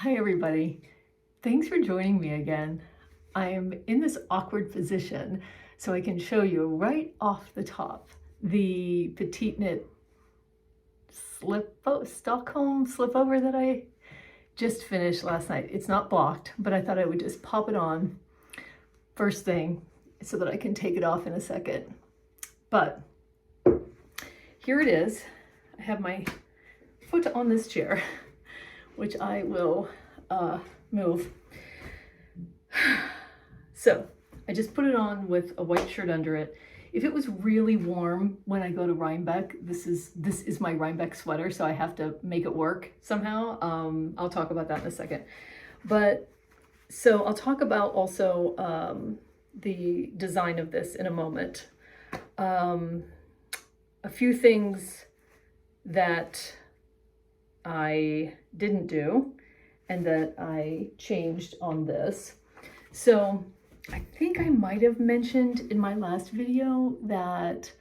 Hi everybody. Thanks for joining me again. I'm in this awkward position so I can show you right off the top the Petite knit Stockholm slipover that I just finished last night. It's not blocked, but I thought I would just pop it on first thing so that I can take it off in a second. But here it is. I have my foot on this chair, which I will move. So I just put it on with a white shirt under it. If it was really warm when I go to Rhinebeck, this is my Rhinebeck sweater, so I have to make it work somehow. I'll talk about that in a second. But so I'll talk about also the design of this in a moment. A few things that I didn't do and that I changed on this. So I think I might have mentioned in my last video that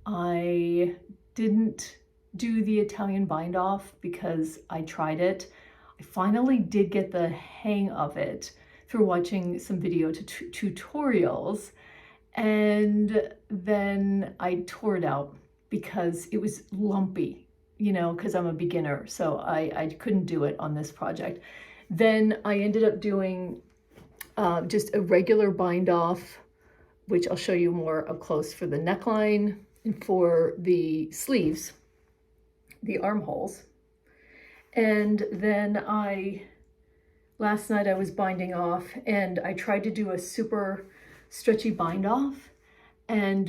I didn't do the Italian bind off because I tried it. I finally did get the hang of it through watching some video tutorials, and then I tore it out because it was lumpy, you know, because I'm a beginner, so I couldn't do it on this project. Then I ended up doing just a regular bind off, which I'll show you more up close for the neckline and for the sleeves, the armholes. And then last night I was binding off and I tried to do a super stretchy bind off, and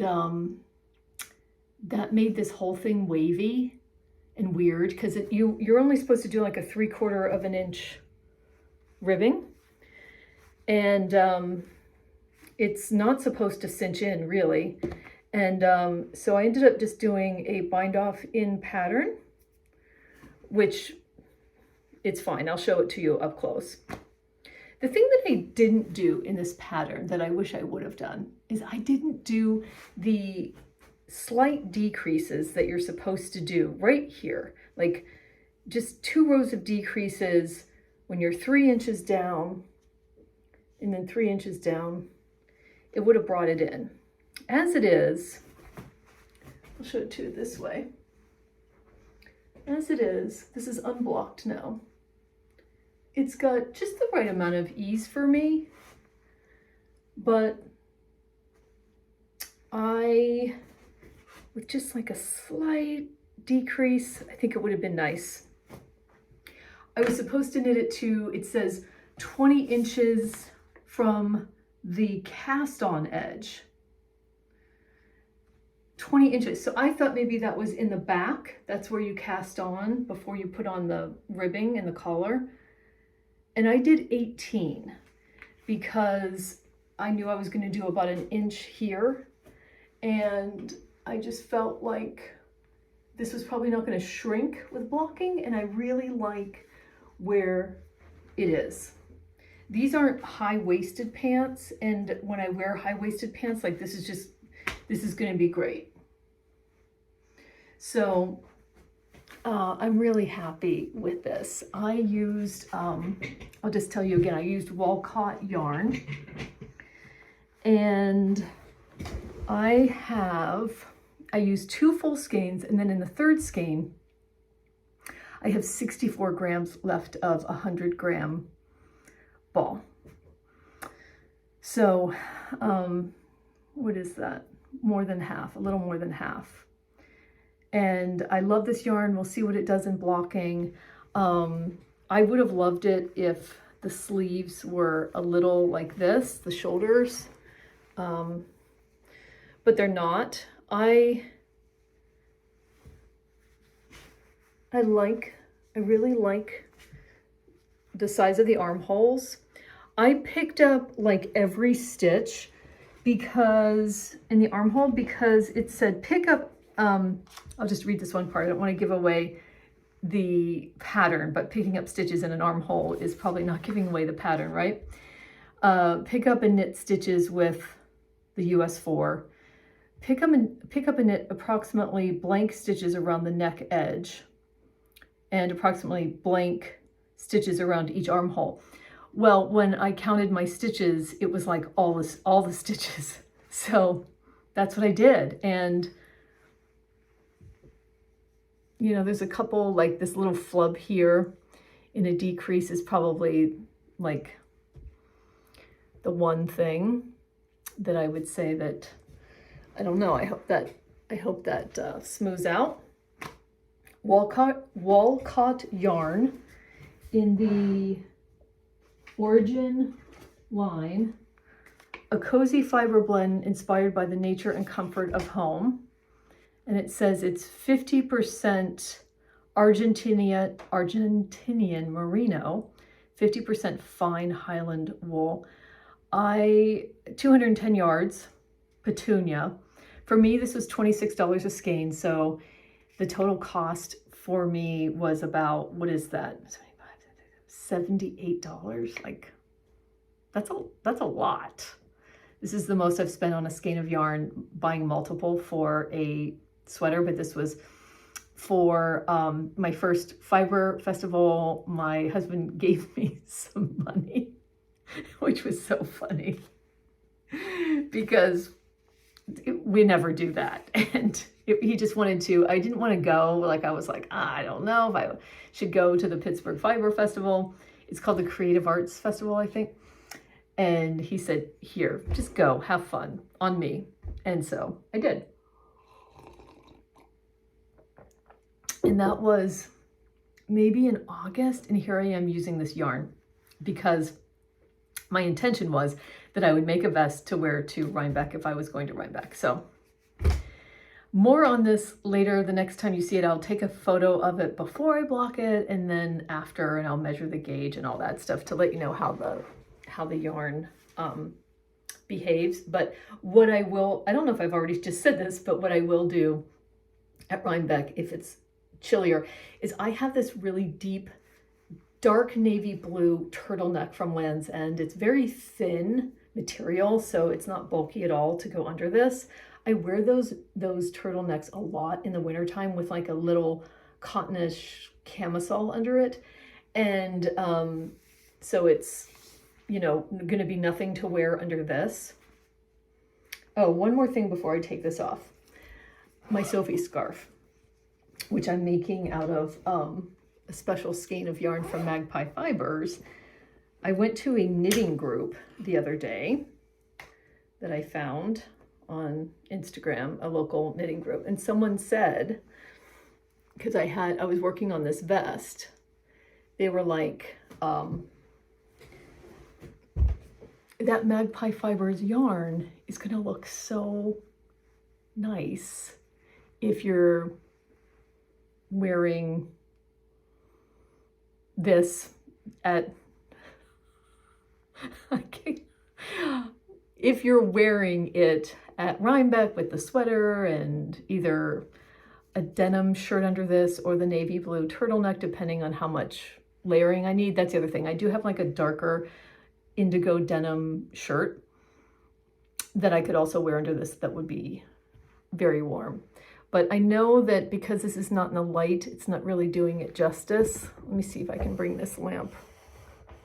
that made this whole thing wavy and weird because you're only supposed to do like a 3/4 of an inch ribbing, and it's not supposed to cinch in really. And so I ended up just doing a bind off in pattern, which it's fine. I'll show it to you up close. The thing that I didn't do in this pattern that I wish I would have done is I didn't do the slight decreases that you're supposed to do right here. Like just 2 rows of decreases when you're 3 inches down and then 3 inches down. It would have brought it in. As it is, I'll show it to you this way. As it is, this is unblocked now. It's got just the right amount of ease for me, but with just like a slight decrease, I think it would have been nice. I was supposed to knit it to, it says 20 inches from the cast on edge. 20 inches. So I thought maybe that was in the back. That's where you cast on before you put on the ribbing and the collar. And I did 18 because I knew I was going to do about 1 inch here. And I just felt like this was probably not going to shrink with blocking. And I really like where it is. These aren't high-waisted pants. And when I wear high-waisted pants, like this is going to be great. So I'm really happy with this. I used, I'll just tell you again, I used Walcot yarn, and I used 2 full skeins, and then in the 3rd skein, I have 64 grams left of a 100-gram ball. So, what is that? More than half, a little more than half. And I love this yarn. We'll see what it does in blocking. I would have loved it if the sleeves were a little like this, the shoulders, but they're not. I really like the size of the armholes. I picked up like every stitch because in the armhole, because it said pick up, I'll just read this one part. I don't want to give away the pattern, but picking up stitches in an armhole is probably not giving away the pattern, right? Pick up and knit stitches with the US 4. Pick up and knit approximately blank stitches around the neck edge and approximately blank stitches around each armhole. Well, when I counted my stitches, it was like all the stitches. So that's what I did. And you know, there's a couple, like this little flub here in a decrease is probably like the one thing that I would say that, I don't know, I hope that smooths out. Walcot yarn in the Origin line, a cozy fiber blend inspired by the nature and comfort of home. And it says it's 50% Argentinian merino, 50% fine Highland wool. 210 yards, Petunia. For me, this was $26 a skein. So the total cost for me was about, what is that? $78. Like, that's a lot. This is the most I've spent on a skein of yarn buying multiple for a sweater, but this was for my first fiber festival. My husband gave me some money, which was so funny because we never do that. And he just wanted to, I didn't want to go. Like, I was like, I don't know if I should go to the Pittsburgh Fiber Festival. It's called the Creative Arts Festival, I think. And he said, here, just go, have fun on me. And so I did. And that was maybe in August. And here I am using this yarn because my intention was that I would make a vest to wear to Rhinebeck if I was going to Rhinebeck. So more on this later. The next time you see it, I'll take a photo of it before I block it and then after, and I'll measure the gauge and all that stuff to let you know how the yarn behaves. But what I will, I don't know if I've already just said this, but what I will do at Rhinebeck, if it's chillier, is I have this really deep dark navy blue turtleneck from Lands' End. It's very thin material, so it's not bulky at all to go under this. I wear those turtlenecks a lot in the wintertime with like a little cottonish camisole under it. And so it's, you know, going to be nothing to wear under this. Oh, one more thing before I take this off. My Sophie scarf, which I'm making out of a special skein of yarn from Magpie Fibers. I went to a knitting group the other day that I found on Instagram, a local knitting group, and someone said, because I was working on this vest, they were like, that Magpie Fibers yarn is gonna look so nice if you're wearing this at, if you're wearing it at Rhinebeck with the sweater and either a denim shirt under this or the navy blue turtleneck, depending on how much layering I need. That's the other thing. I do have like a darker indigo denim shirt that I could also wear under this that would be very warm. But I know that because this is not in the light, it's not really doing it justice. Let me see if I can bring this lamp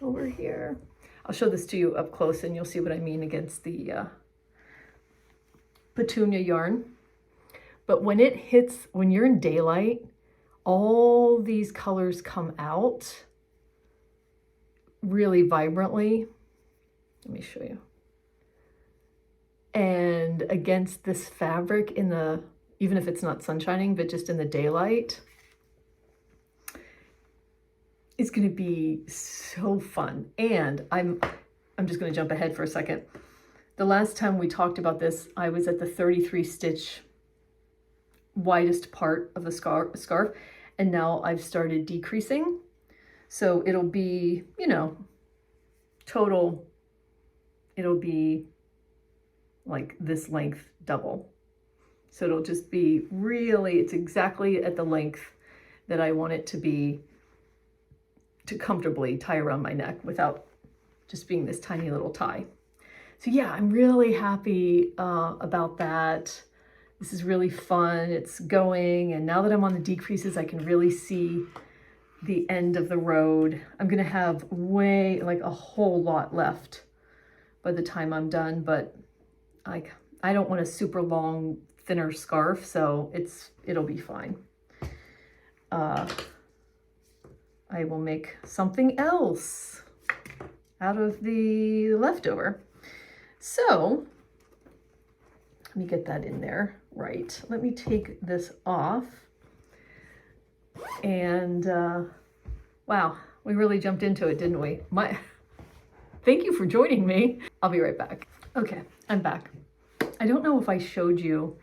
over here. I'll show this to you up close and you'll see what I mean against the Petunia yarn. But when it hits, when you're in daylight, all these colors come out really vibrantly. Let me show you. And against this fabric in the, even if it's not sun shining, but just in the daylight, it's going to be so fun. And I'm just going to jump ahead for a second. The last time we talked about this, I was at the 33 stitch widest part of the scarf, and now I've started decreasing. So it'll be, you know, total, it'll be like this length double. So it'll just be really, it's exactly at the length that I want it to be to comfortably tie around my neck without just being this tiny little tie. So yeah, I'm really happy about that. This is really fun. It's going, and now that I'm on the decreases, I can really see the end of the road. I'm gonna have like a whole lot left by the time I'm done, but I don't want a super long, thinner scarf, so it'll be fine. I will make something else out of the leftover. So let me get that in there. Right, let me take this off. And wow, we really jumped into it, didn't we? Thank you for joining me. I'll be right back. Okay, I'm back. I don't know if I showed you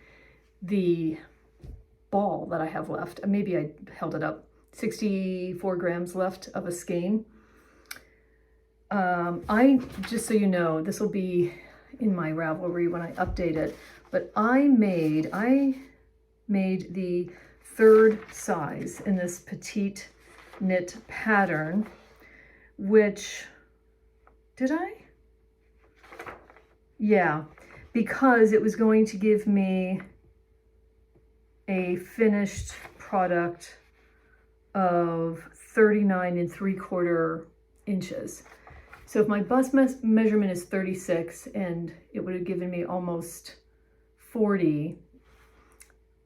the ball that I have left. Maybe I held it up. 64 grams left of a skein. Just so you know, this will be in my Ravelry when I update it, but I made the 3rd size in this Petite knit pattern, which, did I? Yeah, because it was going to give me a finished product of 39 3/4 inches. So if my bust measurement is 36 and it would have given me almost 40,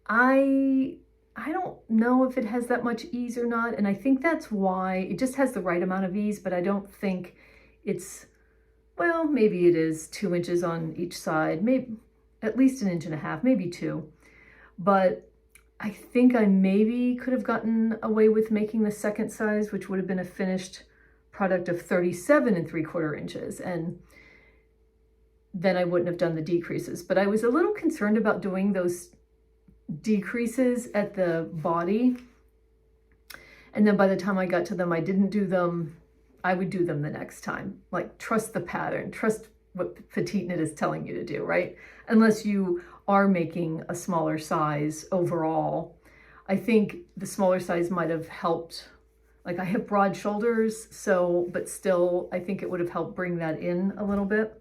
I don't know if it has that much ease or not, and I think that's why it just has the right amount of ease, but I don't think it's, well, maybe it is 2 inches on each side, maybe at least 1.5 inches, maybe 2. But I think I maybe could have gotten away with making the 2nd size, which would have been a finished product of 37 3/4 inches, and then I wouldn't have done the decreases. But I was a little concerned about doing those decreases at the body, and then by the time I got to them, I didn't do them. I would do them the next time. Like, trust the pattern, trust what Petite Knit is telling you to do, right? Unless you are making a smaller size overall. I think the smaller size might have helped. Like, I have broad shoulders, so, but still, I think it would have helped bring that in a little bit.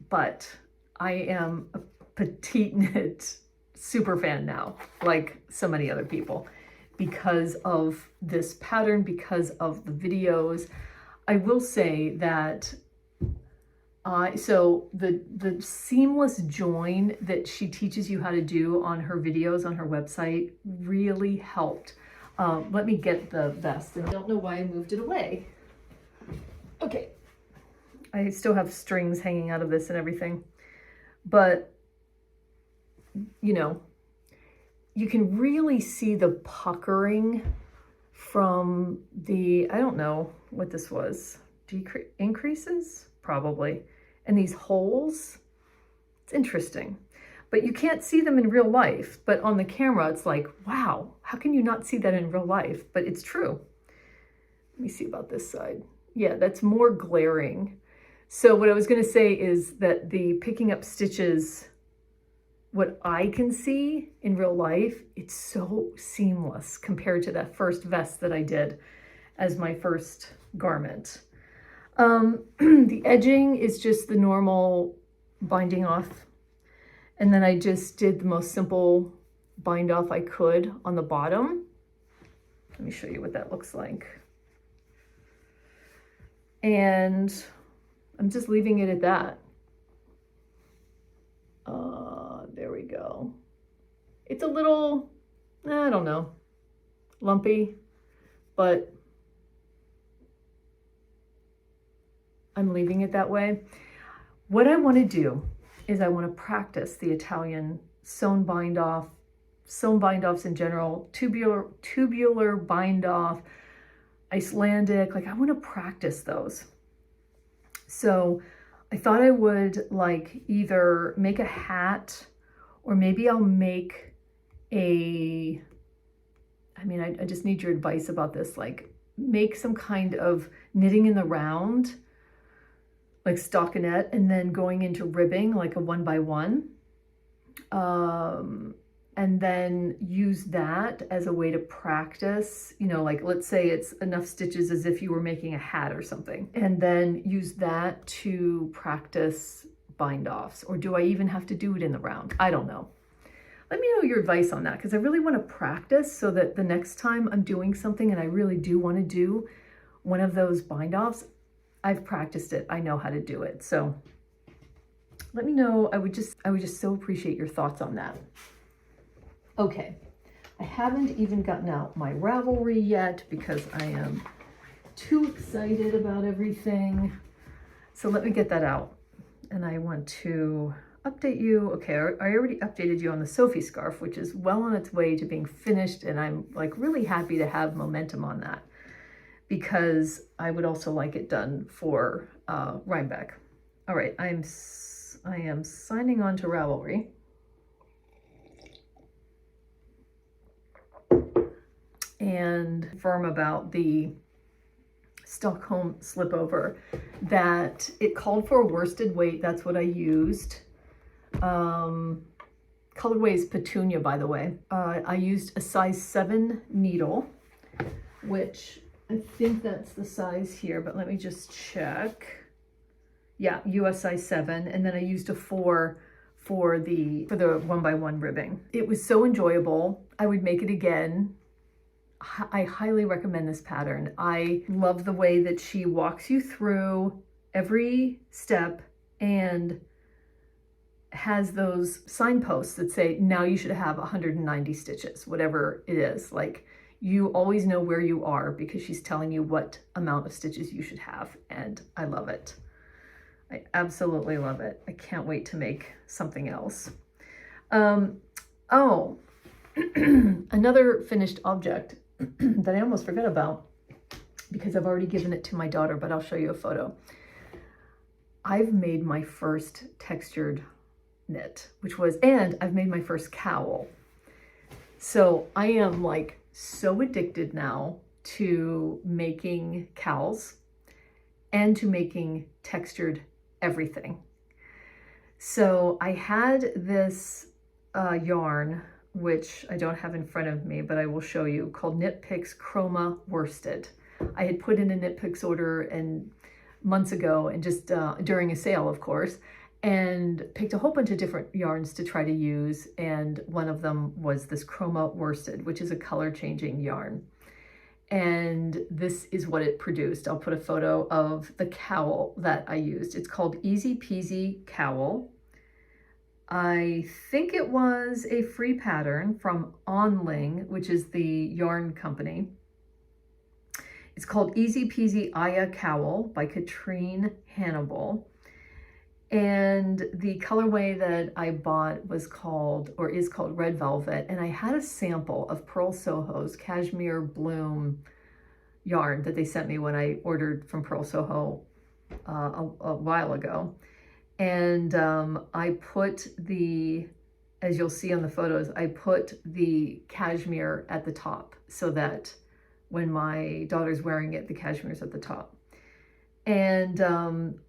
But I am a Petite Knit super fan now, like so many other people, because of this pattern, because of the videos. I will say that so the seamless join that she teaches you how to do on her videos on her website really helped. Let me get the vest, and I don't know why I moved it away. Okay, I still have strings hanging out of this and everything, but you know, you can really see the puckering from the, I don't know what this was, increases probably, and these holes. It's interesting, but you can't see them in real life, but on the camera it's like, wow, how can you not see that in real life? But it's true. Let me see about this side. Yeah, that's more glaring. So what I was going to say is that the picking up stitches, what I can see in real life, it's so seamless compared to that first vest that I did as my first garment. The edging is just the normal binding off. And then I just did the most simple bind off I could on the bottom. Let me show you what that looks like. And I'm just leaving it at that. There we go. It's a little, I don't know, lumpy, but I'm leaving it that way. What I want to do is I want to practice the Italian sewn bind off, sewn bind offs in general, tubular bind off, Icelandic, like I want to practice those. So I thought I would like either make a hat, or maybe I'll make a, I mean, I just need your advice about this, like make some kind of knitting in the round, like stockinette, and then going into ribbing like a 1x1, and then use that as a way to practice, you know, like let's say it's enough stitches as if you were making a hat or something, and then use that to practice bind offs. Or do I even have to do it in the round? I don't know. Let me know your advice on that, because I really want to practice so that the next time I'm doing something and I really do want to do one of those bind offs, I've practiced it. I know how to do it. So let me know. I would just so appreciate your thoughts on that. Okay. I haven't even gotten out my Ravelry yet because I am too excited about everything. So let me get that out. And I want to update you. Okay, I already updated you on the Sophie scarf, which is well on its way to being finished. And I'm like really happy to have momentum on that, because I would also like it done for Rhinebeck. All right, I am signing on to Ravelry. And firm about the Stockholm Slipover, that it called for a worsted weight. That's what I used. Colorway is Petunia, by the way. I used a size 7 needle, which I think that's the size here, but let me just check. Yeah, US size 7. And then I used a 4 for the 1x1 ribbing. It was so enjoyable. I would make it again. I highly recommend this pattern. I love the way that she walks you through every step and has those signposts that say, now you should have 190 stitches, whatever it is. Like, you always know where you are because she's telling you what amount of stitches you should have. And I love it. I absolutely love it. I can't wait to make something else. Oh, another finished object that I almost forgot about because I've already given it to my daughter, but I'll show you a photo. I've made my first textured knit, and I've made my first cowl. So I am like so addicted now to making cowls and to making textured everything. So I had this yarn, which I don't have in front of me, but I will show you, called Picks Chroma Worsted. I had put in a Picks order months ago, and just during a sale, of course, and picked a whole bunch of different yarns to try to use. And one of them was this Chroma Worsted, which is a color changing yarn. And this is what it produced. I'll put a photo of the cowl that I used. It's called Easy Peasy Cowl. I think it was a free pattern from Onling, which is the yarn company. It's called Easy Peasy Aya Cowl by Katrine Hannibal. And the colorway that I bought is called Red Velvet. And I had a sample of Purl Soho's Cashmere Bloom yarn that they sent me when I ordered from Purl Soho a while ago. And I put as you'll see on the photos, I put the cashmere at the top so that when my daughter's wearing it, the cashmere's at the top. And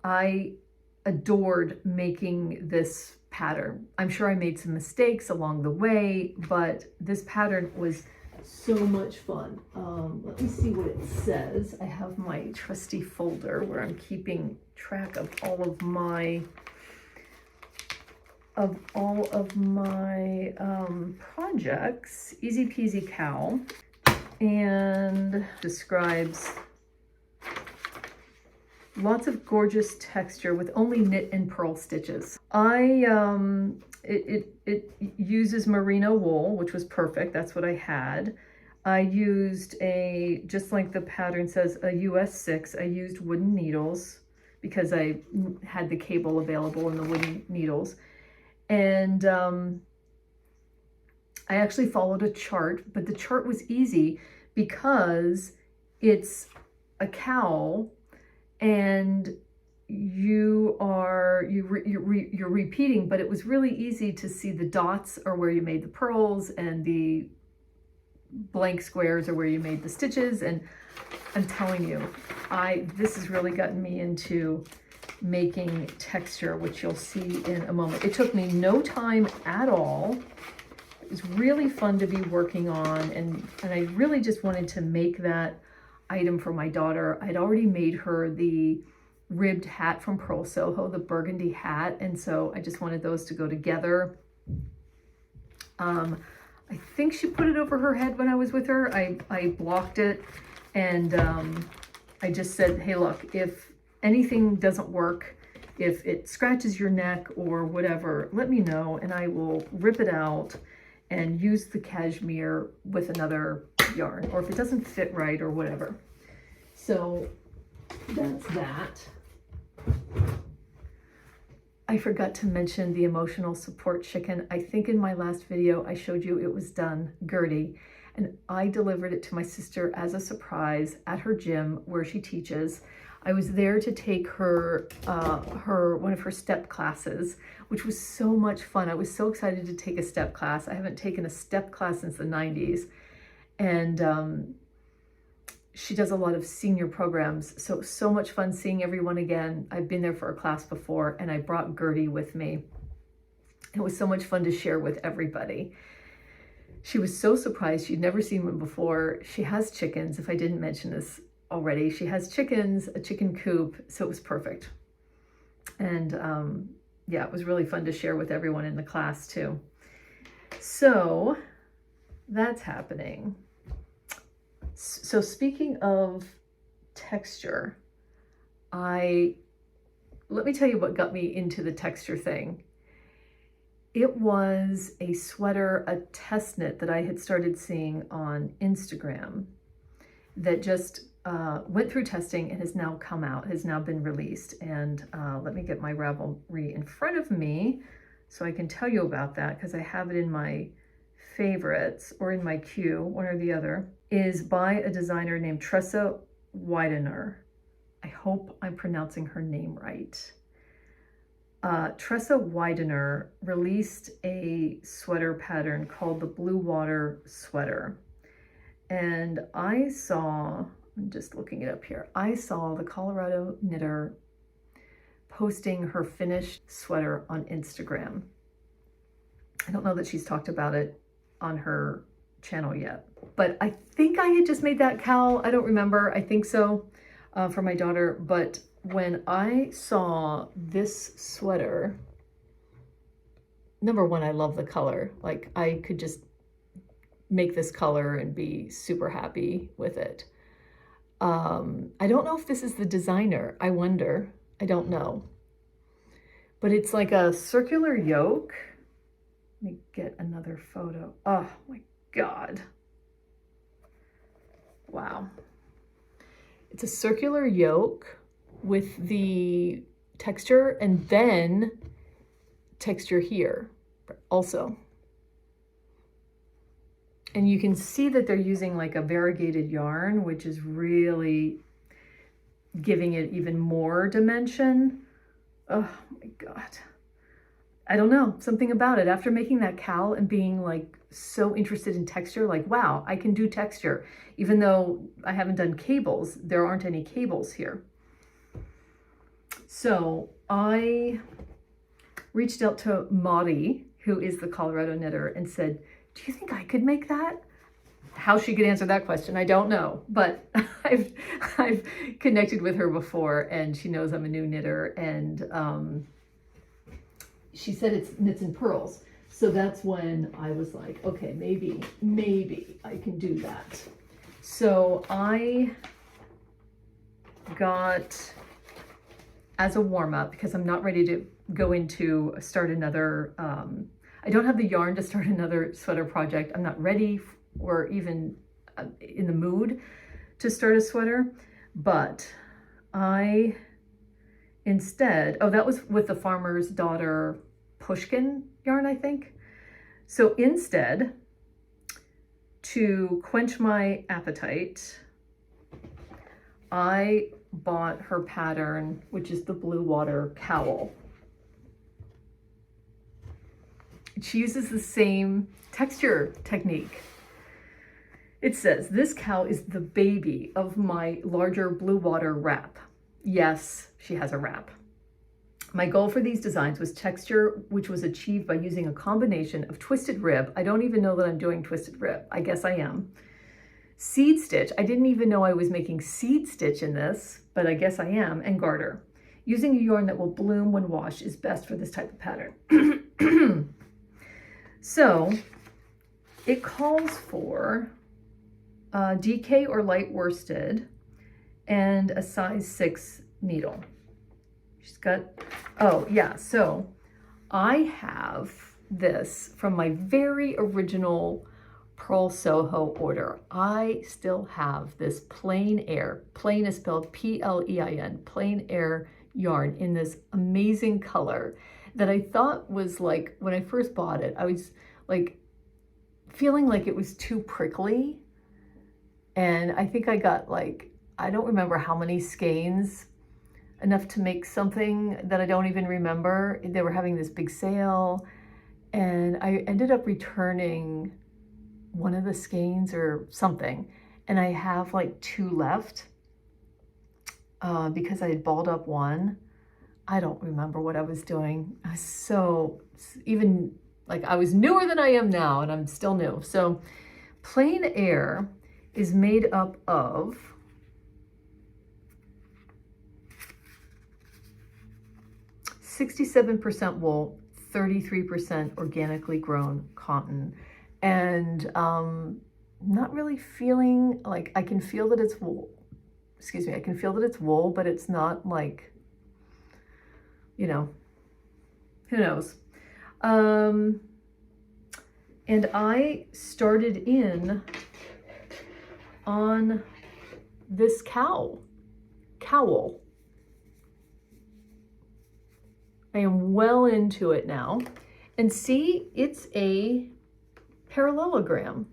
I adored making this pattern. I'm sure I made some mistakes along the way, but this pattern was so much fun. Let me see what it says. I have my trusty folder where I'm keeping track of all of my projects. Easy Peasy Cowl, and describes lots of gorgeous texture with only knit and purl stitches. It uses merino wool, which was perfect. That's what I had. I used just like the pattern says, a US 6. I used wooden needles because I had the cable available in the wooden needles. And I actually followed a chart, but the chart was easy because it's a cowl and you're repeating, but it was really easy to see the dots are where you made the purls and the blank squares are where you made the stitches. And I'm telling you, this has really gotten me into making texture, which you'll see in a moment. It took me no time at all. It was really fun to be working on, and I really just wanted to make that item for my daughter. I'd already made her the ribbed hat from Purl Soho, the burgundy hat, and so I just wanted those to go together. I think she put it over her head when I was with her. I blocked it, and I just said, hey, look, if anything doesn't work, if it scratches your neck or whatever, let me know, and I will rip it out and use the cashmere with another yarn, or if it doesn't fit right or whatever. So that's that. I forgot to mention the emotional support chicken. I think in my last video I showed you it was done, Gertie, and I delivered it to my sister as a surprise at her gym where she teaches. I was there to take her one of her step classes, which was so much fun. I was so excited to take a step class. I haven't taken a step class since the 90s, and she does a lot of senior programs, so much fun seeing everyone again. I've been there for a class before, and I brought Gertie with me. It was so much fun to share with everybody. She was so surprised. She'd never seen one before. She has chickens, if I didn't mention this already. She has chickens, a chicken coop, so it was perfect. And yeah, it was really fun to share with everyone in the class too. So that's happening. So speaking of texture, let me tell you what got me into the texture thing. It was a sweater, a test knit that I had started seeing on Instagram that just went through testing and has now come out, has now been released. And let me get my Ravelry in front of me so I can tell you about that, because I have it in my favorites or in my queue, one or the other. Is by a designer named Tressa Widener. I hope I'm pronouncing her name right. Tressa Widener released a sweater pattern called the Bluewater sweater. And I saw, I'm just looking it up here, I saw the Colorado knitter posting her finished sweater on Instagram. I don't know that she's talked about it on her channel yet, but I think I had just made that cowl. I don't remember. I think so, for my daughter. But when I saw this sweater, number one, I love the color. Like, I could just make this color and be super happy with it. I don't know if this is the designer. I wonder. I don't know. But it's like a circular yoke. Let me get another photo. Oh my God. Wow. It's a circular yoke with the texture and then texture here also. And you can see that they're using like a variegated yarn, which is really giving it even more dimension. Oh my God. I don't know, something about it. After making that cowl and being like so interested in texture, like, wow, I can do texture. Even though I haven't done cables, there aren't any cables here. So I reached out to Maudie, who is the Colorado knitter, and said, do you think I could make that? How she could answer that question, I don't know, but I've connected with her before, and she knows I'm a new knitter, and she said it's knits and pearls. So that's when I was like, okay, maybe I can do that. So I got, as a warm-up, because I'm not ready to go into start another, I don't have the yarn to start another sweater project. I'm not ready or even in the mood to start a sweater, but I instead, oh, that was with the Farmer's Daughter Pushkin yarn, I think. So instead, to quench my appetite, I bought her pattern, which is the Bluewater Cowl. She uses the same texture technique. It says, this cowl is the baby of my larger Bluewater wrap. Yes, she has a wrap. My goal for these designs was texture, which was achieved by using a combination of twisted rib. I don't even know that I'm doing twisted rib. I guess I am. Seed stitch. I didn't even know I was making seed stitch in this, but I guess I am. And garter. Using a yarn that will bloom when washed is best for this type of pattern. So it calls for DK or light worsted and a size 6 needle. She's got, oh yeah, so I have this from my very original Purl Soho order. I still have this Plein Air, Plein is spelled P-L-E-I-N, Plein Air yarn in this amazing color that I thought was like, when I first bought it, I was like feeling like it was too prickly. And I think I got like, I don't remember how many skeins, enough to make something that I don't even remember. They were having this big sale and I ended up returning one of the skeins or something. And I have like 2 left because I had balled up one. I don't remember what I was doing. I was so, even like I was newer than I am now and I'm still new. So Plein Air is made up of 67% wool, 33% organically grown cotton. And not really feeling like, I can feel that it's wool. Excuse me, I can feel that it's wool, but it's not like, you know, who knows. And I started in on this cowl. I am well into it now. And see, it's a parallelogram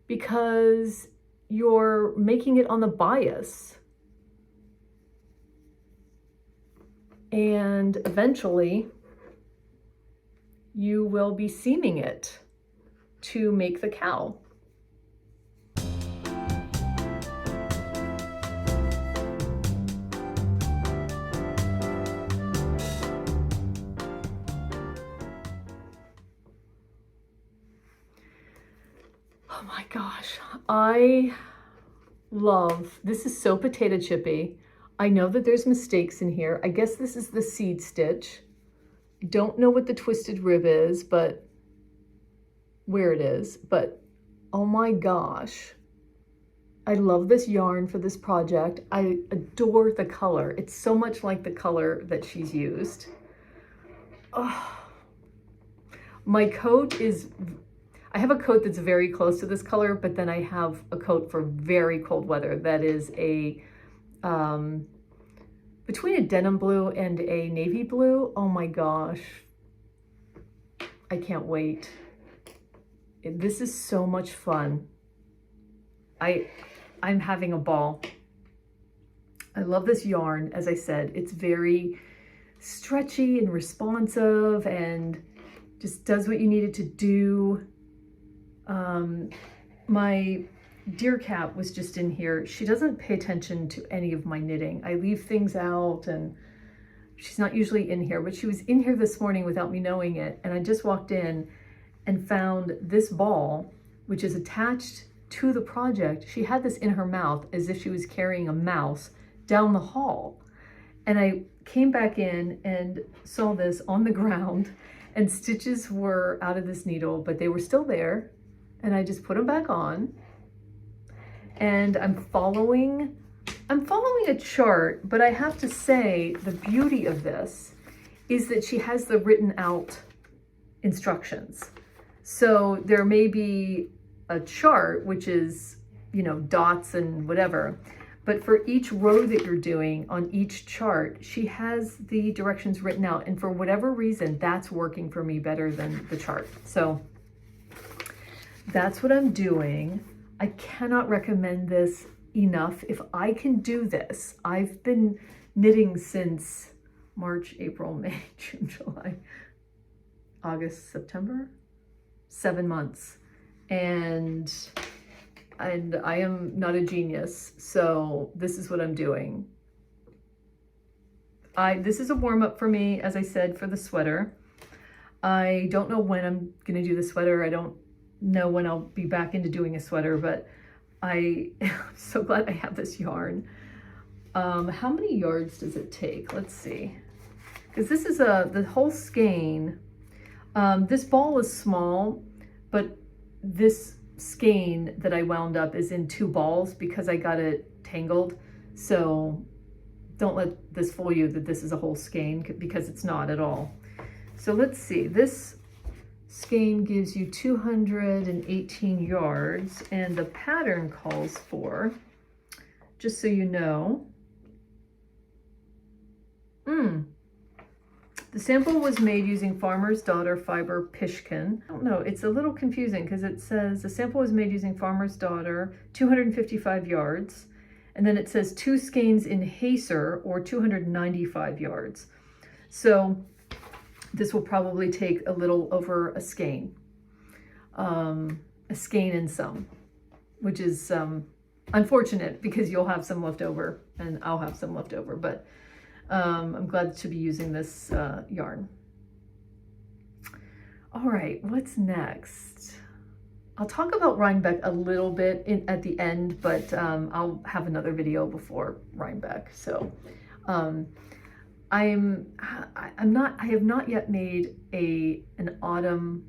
because you're making it on the bias. And eventually you will be seaming it to make the cowl. Oh my gosh, I love, this is so potato chippy. I know that there's mistakes in here. I guess this is the seed stitch. I don't know what the twisted rib is, but where it is, but oh my gosh. I love this yarn for this project. I adore the color. It's so much like the color that she's used. Oh. My coat is, I have a coat that's very close to this color, but then I have a coat for very cold weather that is a, between a denim blue and a navy blue. Oh my gosh. I can't wait. This is so much fun. I'm having a ball. I love this yarn. As I said, it's very stretchy and responsive and just does what you need it to do. My dear cat was just in here. She doesn't pay attention to any of my knitting. I leave things out and she's not usually in here, but she was in here this morning without me knowing it. And I just walked in and found this ball, which is attached to the project. She had this in her mouth as if she was carrying a mouse down the hall. And I came back in and saw this on the ground and stitches were out of this needle, but they were still there. And I just put them back on. And I'm following a chart, but I have to say the beauty of this is that she has the written out instructions. So there may be a chart, which is, you know, dots and whatever, but for each row that you're doing on each chart, she has the directions written out. And for whatever reason, that's working for me better than the chart. So that's what I'm doing. I cannot recommend this enough. If I can do this, I've been knitting since March, April, May, June, July, August, September, 7 months. And I am not a genius, so this is what I'm doing. This is a warm-up for me, as I said, for the sweater. I don't know when I'm gonna do the sweater. I don't know when I'll be back into doing a sweater, but I'm so glad I have this yarn. How many yards does it take? Let's see. Because this is the whole skein. This ball is small, but this skein that I wound up is in 2 balls because I got it tangled. So don't let this fool you that this is a whole skein, because it's not at all. So let's see, this skein gives you 218 yards, and the pattern calls for, just so you know, the sample was made using Farmer's Daughter fiber pishkin. I don't know, it's a little confusing because it says the sample was made using Farmer's Daughter, 255 yards, and then it says 2 skeins in Hacer, or 295 yards. So this will probably take a little over a skein and some, which is unfortunate because you'll have some left over and I'll have some left over, but I'm glad to be using this yarn. All right, what's next? I'll talk about Rhinebeck a little bit at the end, but I'll have another video before Rhinebeck. So I have not yet made an autumn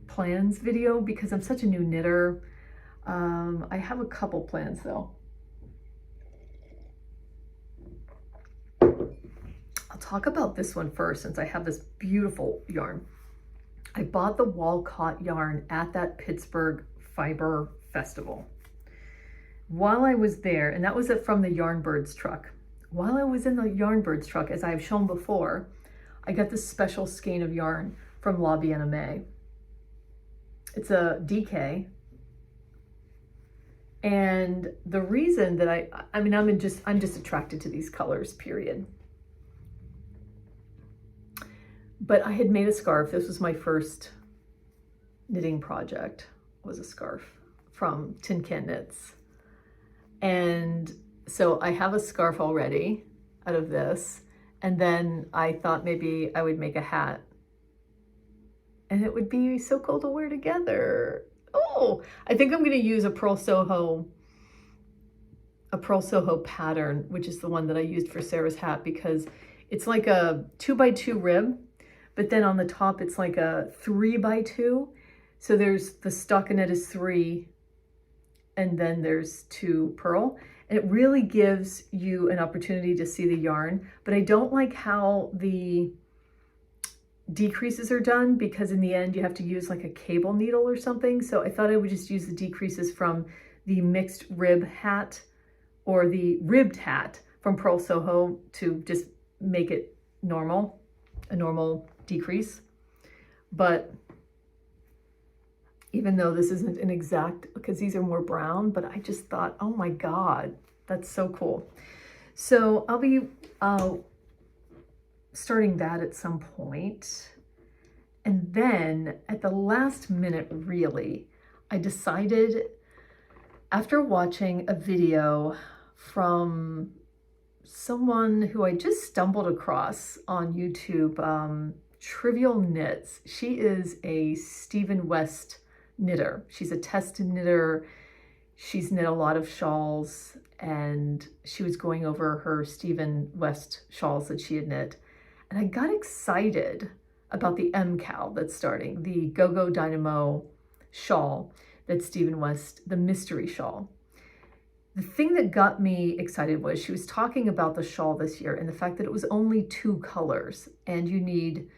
plans video because I'm such a new knitter. I have a couple plans though. I'll talk about this one first since I have this beautiful yarn. I bought the Walcot yarn at that Pittsburgh Fiber Festival. While I was there, and that was from the Yarnbirds truck. While I was in the Yarnbirds truck, as I've shown before, I got this special skein of yarn from La Bien-Aimée. It's a DK. And the reason that I'm just attracted to these colors, period. But I had made a scarf. This was my first knitting project, was a scarf from Tin Can Knits. And so I have a scarf already out of this. And then I thought maybe I would make a hat. And it would be so cool to wear together. Oh, I think I'm going to use a Purl Soho pattern, which is the one that I used for Sarah's hat, because it's like a 2x2 rib, but then on the top it's like a 3x2. So there's the stockinette is 3, and then there's 2 purl. And it really gives you an opportunity to see the yarn, but I don't like how the decreases are done, because in the end you have to use like a cable needle or something. So I thought I would just use the decreases from the mixed rib hat or the ribbed hat from Purl Soho to just make it normal, a normal decrease. But even though this isn't an exact, because these are more brown, but I just thought, oh my God, that's so cool. So I'll be starting that at some point. And then at the last minute, really, I decided, after watching a video from someone who I just stumbled across on YouTube, Trivial Knits. She is a Stephen West knitter. She's a tested knitter. She's knit a lot of shawls, and she was going over her Stephen West shawls that she had knit. And I got excited about the MKAL that's starting, the Go-Go Dynamo shawl that Stephen West, the mystery shawl. The thing that got me excited was she was talking about the shawl this year and the fact that it was only 2 colors, and you need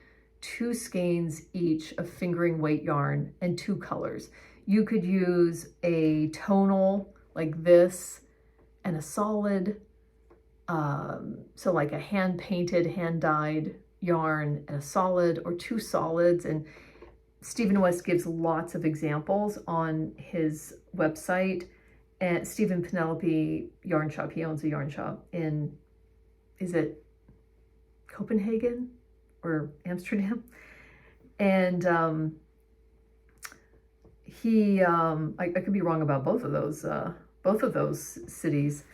2 skeins each of fingering weight yarn and 2 colors. You could use a tonal like this and a solid, so like a hand-painted, hand-dyed yarn and a solid, or 2 solids. And Stephen West gives lots of examples on his website. And Stephen Penelope Yarn Shop, he owns a yarn shop in, is it Copenhagen or Amsterdam? And I could be wrong about both of those cities.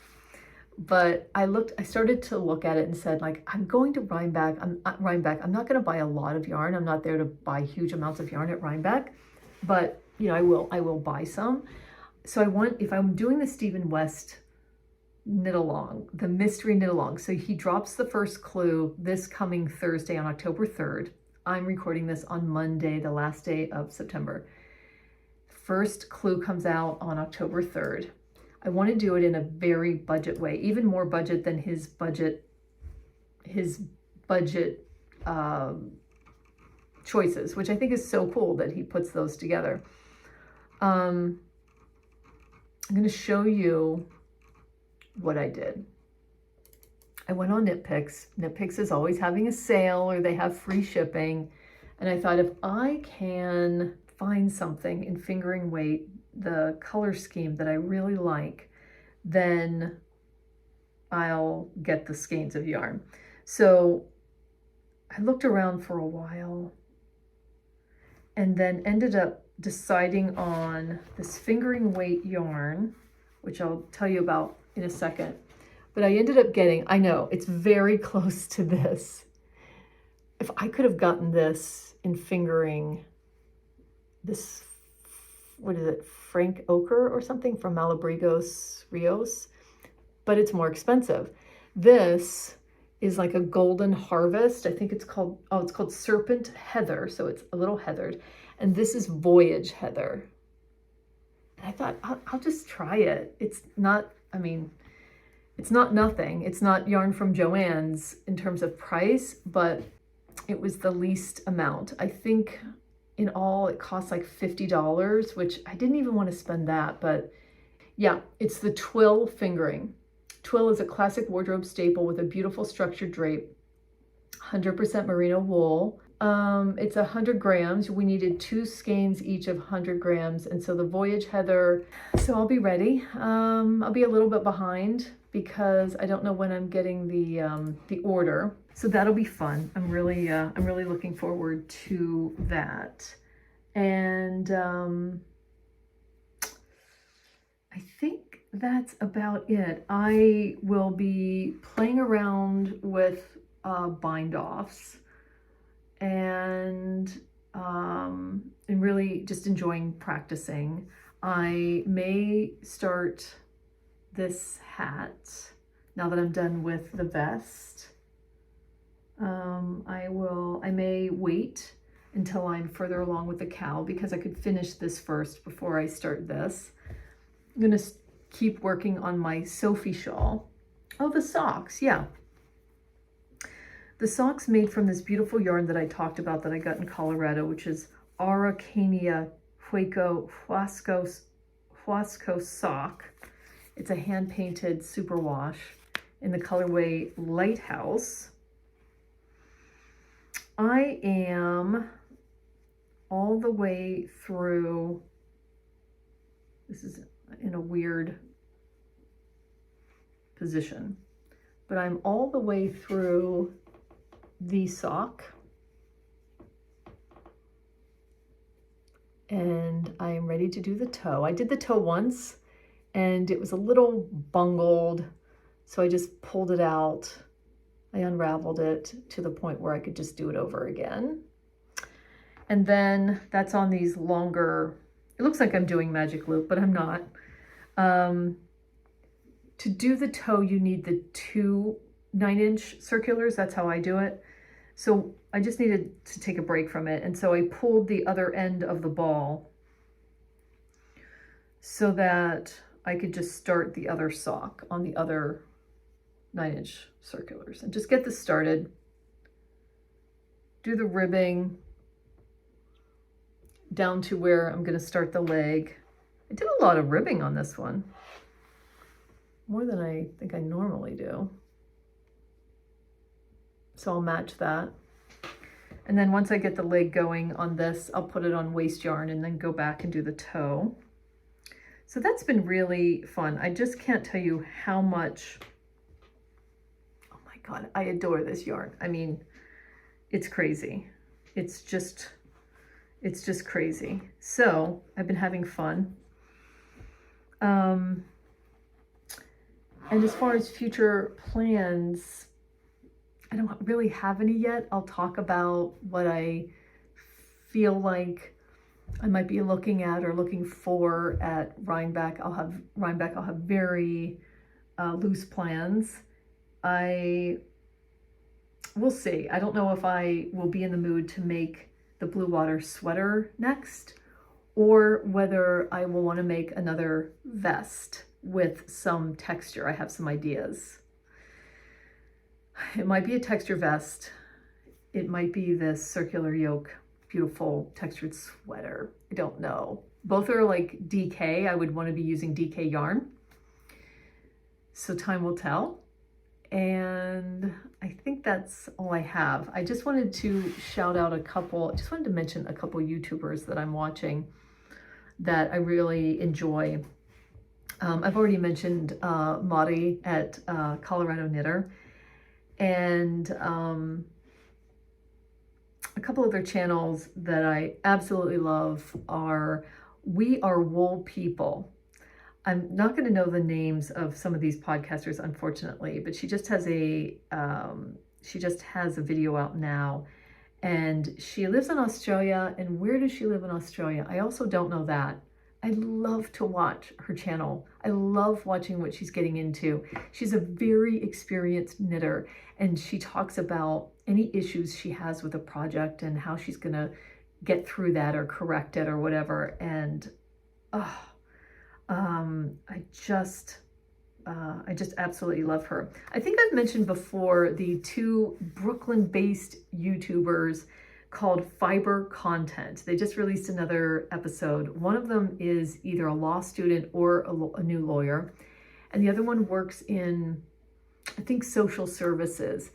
But I started to look at it and said, like, I'm going to Rhinebeck. I'm not going to buy a lot of yarn. I'm not there to buy huge amounts of yarn at Rhinebeck, but you know, I will buy some. So if I'm doing the Stephen West knit along, the mystery knit along, so he drops the first clue this coming Thursday on October 3rd. I'm recording this on Monday, the last day of September. first clue comes out on October 3rd. I want to do it in a very budget way, even more budget than his budget choices, which I think is so cool that he puts those together. I'm going to show you what I did. I went on Knitpicks. Knitpicks is always having a sale or they have free shipping. And I thought, if I can find something in fingering weight, the color scheme that I really like, then I'll get the skeins of yarn. So I looked around for a while and then ended up deciding on this fingering weight yarn, which I'll tell you about in a second. But I ended up getting, I know, it's very close to this. If I could have gotten this in fingering, this, what is it, Frank Ochre or something from Malabrigos Rios, but it's more expensive. This is like a golden harvest. I think it's called, oh, it's called Serpent Heather. So it's a little heathered. And this is Voyage Heather. And I thought, I'll just try it. It's not, I mean, it's not nothing. It's not yarn from Joann's in terms of price, but it was the least amount. I think in all it costs like $50, which I didn't even want to spend that, but yeah, it's the Twill fingering. Twill is a classic wardrobe staple with a beautiful structured drape, 100% merino wool. It's 100 grams. We needed 2 skeins each of 100 grams. And so the Voyage Heather, so I'll be ready. I'll be a little bit behind because I don't know when I'm getting the order. So that'll be fun. I'm really looking forward to that. And I think that's about it. I will be playing around with bind offs and really just enjoying practicing. I may start this hat now that I'm done with the vest. I may wait until I'm further along with the cowl because I could finish this first before I start this. I'm gonna keep working on my Sophie shawl. Oh, the socks, yeah. The socks made from this beautiful yarn that I talked about that I got in Colorado, which is Araucania Huasco sock. It's a hand-painted superwash in the colorway Lighthouse. I am all the way through, this is in a weird position, but I'm all the way through the sock and I am ready to do the toe. I did the toe once and it was a little bungled, so I just pulled it out. I unraveled it to the point where I could just do it over again. And then that's on these longer, it looks like I'm doing magic loop, but I'm not. To do the toe, you need the 2 9-inch circulars. That's how I do it. So I just needed to take a break from it. And so I pulled the other end of the ball so that I could just start the other sock on the other 9-inch circulars and just get this started. Do the ribbing down to where I'm going to start the leg. I did a lot of ribbing on this one, more than I think I normally do. So I'll match that. And then once I get the leg going on this, I'll put it on waste yarn and then go back and do the toe. So that's been really fun. I just can't tell you how much, oh my God, I adore this yarn. I mean, it's crazy. It's just crazy. So I've been having fun. And as far as future plans, I don't really have any yet. I'll talk about what I feel like I might be looking at or looking for at Rhinebeck. I'll have very loose plans. We'll see. I don't know if I will be in the mood to make the Bluewater sweater next, or whether I will want to make another vest with some texture. I have some ideas. It might be a texture vest. It might be this circular yoke, beautiful textured sweater. I don't know. Both are like DK. I would want to be using DK yarn. So time will tell. And I think that's all I have. I just wanted to shout out just wanted to mention a couple YouTubers that I'm watching that I really enjoy. I've already mentioned Mari at Colorado Knitter, and a couple other channels that I absolutely love are We Are Wool People. I'm not going to know the names of some of these podcasters, unfortunately, but she just has a video out now, and she lives in Australia. And where does she live in Australia? I also don't know that. I love to watch her channel. I love watching what she's getting into. She's a very experienced knitter, and she talks about any issues she has with a project and how she's going to get through that or correct it or whatever. And I just absolutely love her. I think I've mentioned before the two Brooklyn-based YouTubers called Fiber Content. They just released another episode. One of them is either a law student or a new lawyer, and the other one works in, I think, social services.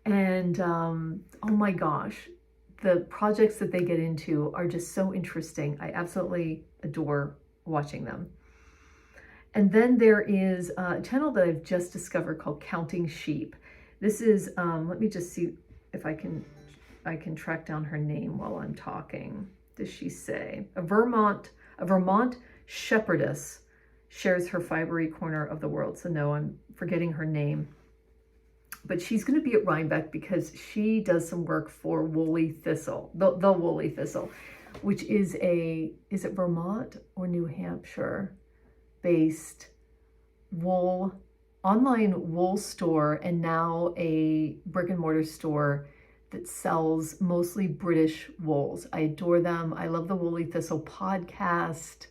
And oh my gosh, the projects that they get into are just so interesting. I absolutely adore watching them. And then there is a channel that I've just discovered called Counting Sheep. This is, let me just see if I can track down her name while I'm talking. Does she say? A Vermont shepherdess shares her fibery corner of the world. So no, I'm forgetting her name. But she's going to be at Rhinebeck because she does some work for Woolly Thistle, the Woolly Thistle, which is is it Vermont or New Hampshire based online wool store, and now a brick and mortar store that sells mostly British wools. I adore them. I love the Woolly Thistle podcast.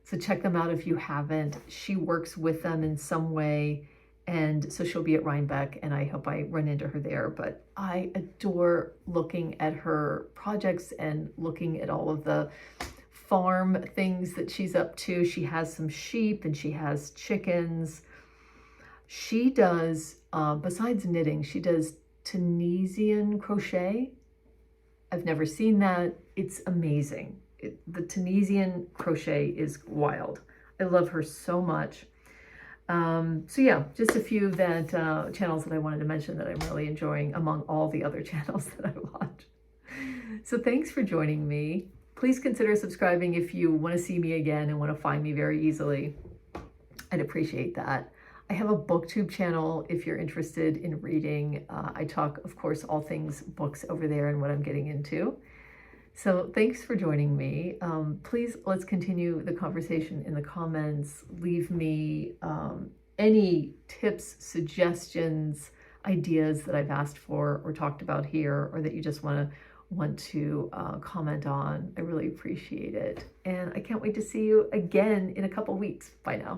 So check them out if you haven't. She works with them in some way. And so she'll be at Rhinebeck, and I hope I run into her there. But I adore looking at her projects and looking at all of the farm things that she's up to. She has some sheep and she has chickens. She does, besides knitting, she does Tunisian crochet. I've never seen that. It's amazing. The Tunisian crochet is wild. I love her so much. So yeah, just a few that channels that I wanted to mention that I'm really enjoying among all the other channels that I watch. So thanks for joining me. Please consider subscribing if you want to see me again and want to find me very easily. I'd appreciate that. I have a Booktube channel if you're interested in reading. I talk, of course, all things books over there and what I'm getting into. So thanks for joining me. Please, let's continue the conversation in the comments. Leave me any tips, suggestions, ideas that I've asked for or talked about here, or that you just want to comment on. I really appreciate it. And I can't wait to see you again in a couple weeks. Bye now.